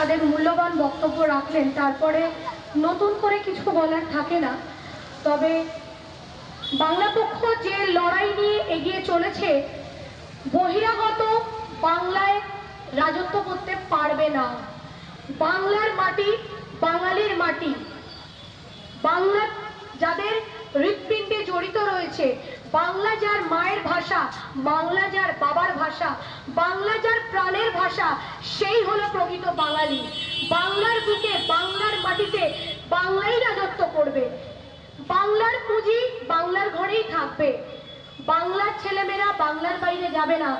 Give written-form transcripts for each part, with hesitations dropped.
তাদের মূল্যবান বক্তব্য রাখলেন, তারপরে নতুন করে কিছু বলার থাকে না। তবে বাংলা পক্ষ যে লড়াই নিয়ে এগিয়ে চলেছে, বহিরাগত বাংলায় রাজত্ব করতে পারবে না। বাংলার মাটি বাঙালির মাটি, বাংলা যাদের হৃৎপিণ্ডে জড়িত রয়েছে, বাংলা যার মায়ের ভাষা, বাংলা যার বাবার ভাষা, বাংলা যার প্রাণের ভাষা, সেই হলো প্রকৃত বাঙালি। বাংলার বুকে, বাংলার মাটিতে বাংলাই রাজত্ব করবে। বাংলার পুঁজি বাংলার ঘরেই থাকবে। বাংলার ছেলেমেয়েরা বাংলার বাইরে যাবে না।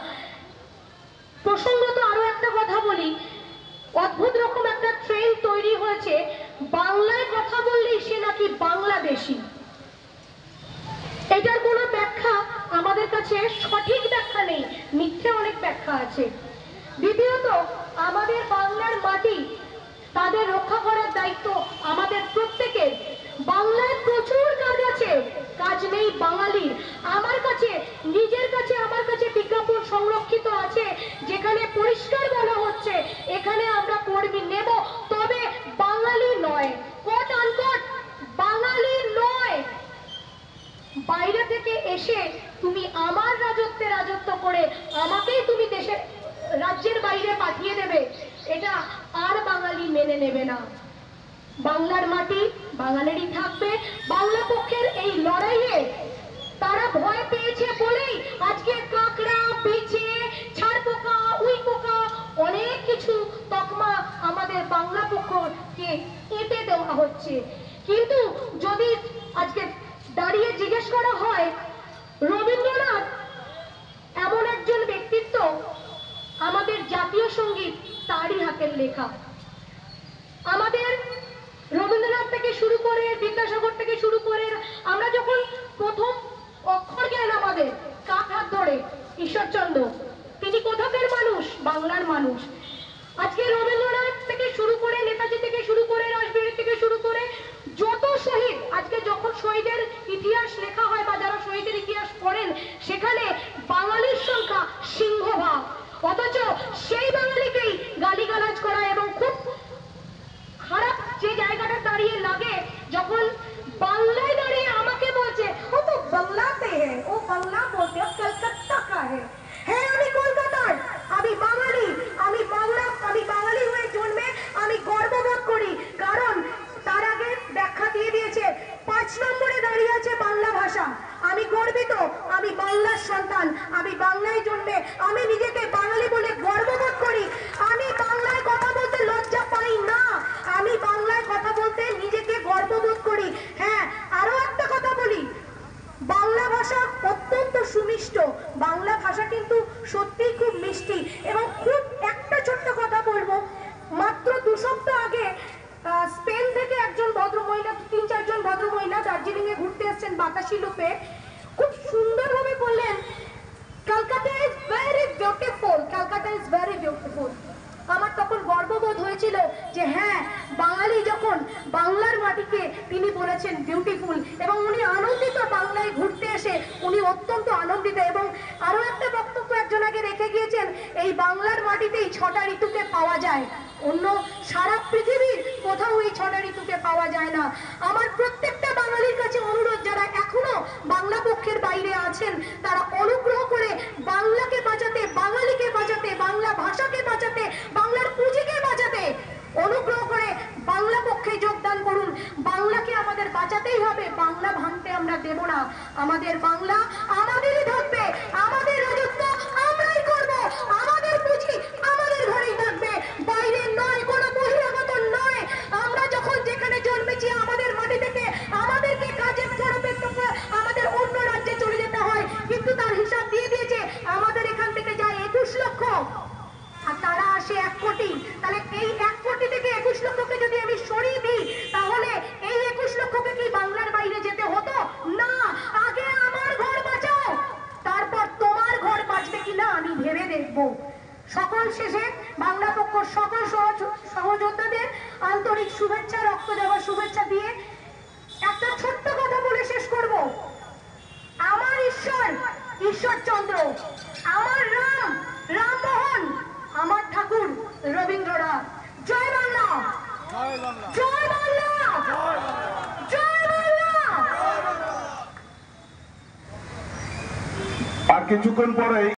প্রসঙ্গত আরো একটা কথা বলি, অদ্ভুত রকম একটা ট্রেন্ড তৈরি হয়েছে, বাংলায় কথা বললেই সে নাকি বাংলাদেশী। এটার কোনো ব্যাখ্যা আমাদের কাছে সঠিক ব্যাখ্যা নেই, মিথ্যে অনেক ব্যাখ্যা আছে। দ্বিতীয়ত, আমাদের বাংলার মাটি, তাদের রক্ষা করার দায়িত্ব আমাদের প্রত্যেকের। বাংলায় প্রচুর কাজ আছে, কাজ নেই বাঙালির। আমার কাছে, নিজের কাছে, আমার কাছে বিজ্ঞাপন সংরক্ষিত আছে, যেখানে পরিষ্কার বলা হচ্ছে এখানে আমরা কর্মী নেব, তবে বাঙালি নয়, কোট আনকোট বাঙালি নয়। বাইরে থেকে এসে তুমি আমার রাজত্বে রাজত্ব করে আমাকেই তুমি দেশের রাজ্যের বাইরে পাঠিয়ে দেবে, এটা আর বাঙালি মেনে নেবে না। বাংলার মাটি বাঙালিরই থাকবে। বাংলা পক্ষের এই লড়াইয়ে তারা ভয় পেয়েছে বলেই আজকে কাকড়া, বিছে, ছাড়পোকা, উইপোকা অনেক কিছু তকমা আমাদের বাংলা পক্ষকে এঁটে দেওয়া হচ্ছে। কিন্তু যদি আজকে দাঁড়িয়ে জিজ্ঞেস করা হয়, রবীন্দ্রনাথ এমন একজন ব্যক্তিত্ব, আমাদের জাতীয় সঙ্গীত তারই হাতের লেখা। আমাদের রবীন্দ্রনাথ থেকে শুরু করে, বিদ্যাসাগর থেকে শুরু করে, আমরা যখন প্রথম অক্ষর জ্ঞান আমাদের কার হাত ধরে, ঈশ্বরচন্দ্র, তিনি কোথাকার মানুষ, বাংলার মানুষ। আজকে রবীন্দ্রনাথ থেকে শুরু করে, নেতাজি থেকে শুরু করে, রাসবিহারী থেকে শুরু করে যত শহীদ, আজকে যখন শহীদের ইতিহাস লেখা হয় বা যারা শহীদের ইতিহাস পড়েন, সেখানে বাঙালির সংখ্যা সিংহভাগ। অথচ সেই বাঙালিকেই গালিগালাজ করা এবং খুব খারাপ যে জায়গাটা দাঁড়িয়ে লাগে, যখন বাংলায় দাঁড়িয়ে আমাকে বলছে ও তো বাংলাতে হ্যাঁ, ও বাংলা বলতে কলকাতা কা হ্যাঁ, আমি কলকাতার, আমি বাঙালি, আমি বাংলা, আমি বাঙালি হয়ে জন্মে আমি গর্ববোধ করি। কারণ তার আগে ব্যাখ্যা দিয়ে দিয়েছে, 5 নম্বরে দাঁড়িয়ে আছে বাংলা ভাষা। আমি গর্বিত, আমি বাংলার সন্তান, আমি বাংলায় জন্মে আমি নিজেকে বাঙালি বলে গর্ববোধ করি। আমি বাংলায় কথা বলতে লজ্জা পাই না, আমি বাংলায় কথা বলতে নিজেকে গর্ববোধ করি। হ্যাঁ, আরো একটা কথা বলি, বাংলা ভাষা অত্যন্ত সুমিষ্ট। বাংলা ভাষা কিন্তু সত্যিই খুব মিষ্টি। এবং খুব একটা ছোট্ট কথা বলবো, মাত্র 2 সপ্তাহ আগে স্পেন থেকে একজন ভদ্রমহিলা, 3-4 জন ভদ্রমহিলা দার্জিলিং এ ঘুরতে এসেছেন বাতাসি লুপে, খুব সুন্দরভাবে বললেন Kolkata is very beautiful, Kolkata is very beautiful. আমার তখন গর্ববোধ হয়েছিল যে হ্যাঁ, বাঙালি যখন বাংলার মাটিকে তিনি বলেছেন বিউটিফুল, এবং উনি আনন্দিত, বাংলায় ঘুরতে এসে উনি অত্যন্ত আনন্দিত। এবং আরো একটা বক্তব্য একজন আগে রেখে গিয়েছেন, এই বাংলার মাটিতেই 6টা ঋতুকে পাওয়া যায়, অন্য সারা পৃথিবীর কোথাও এই 6টা ঋতুকে পাওয়া যায় না। আমার প্রত্যেকটা বাঙালির কাছে অনুরোধ, যারা এখনো বাংলা পক্ষের বাইরে আছেন, তারা অনুগ্রহ করে বাংলাকে বাঁচাতে, বাঙালিকে বাঁচাতে, বাংলা ভাষাকে বাঁচাতে, বাংলার পুঁজিকে বাঁচাতে অনুগ্রহ করে বাংলা পক্ষে যোগদান করুন। বাংলাকে আমাদের বাঁচাতেই হবে, বাংলা ভাঙতে আমরা দেব না। আমাদের বাংলা আমাদেরই থাকবে, আমাদের রাজত্ব আমরাই করব, আমাদের পুঁজি আমাদের ঘরেই থাকবে, বাইরে নয়, কোনো বহিরাগত নয়। আমরা যখন যেখানে জন্মেছি আমাদের মাটি থেকে আমাদেরকে কাজের তরফে আমাদের অন্য রাজ্যে চলে যেতে হয়, কিন্তু তার হিসাব দিয়ে দিয়েছে আমাদের এখান থেকে যায় 21 লক্ষ, আর তারা আসে 1 কোটি। তাহলে এই 1 কোটি থেকে 21 লক্ষকে যদি আমি সরিয়ে দিই, তাহলে এই 21 লক্ষকে কি বাংলার বাইরে যেতে হতো না? আগে আমার ঘর বাঁচাও, তারপর তোমার ঘর বাঁচবে কিনা আমি ভেবে দেখব। সকল শেষে বাংলা পক্ষ সকল সহযোদ্ধাদের আন্তরিক শুভেচ্ছা, রক্ত দেওয়ার শুভেচ্ছা দিয়ে একটা ছোট্ট কথা বলে শেষ করব। আমার ঈশ্বর ঈশ্বরচন্দ্র, আমার রাম রামমোহন, আমার ঠাকুর রবীন্দ্রনাথ। জয় জয় বাংলা, জয় বাংলা। আর কিছুক্ষণ পরেই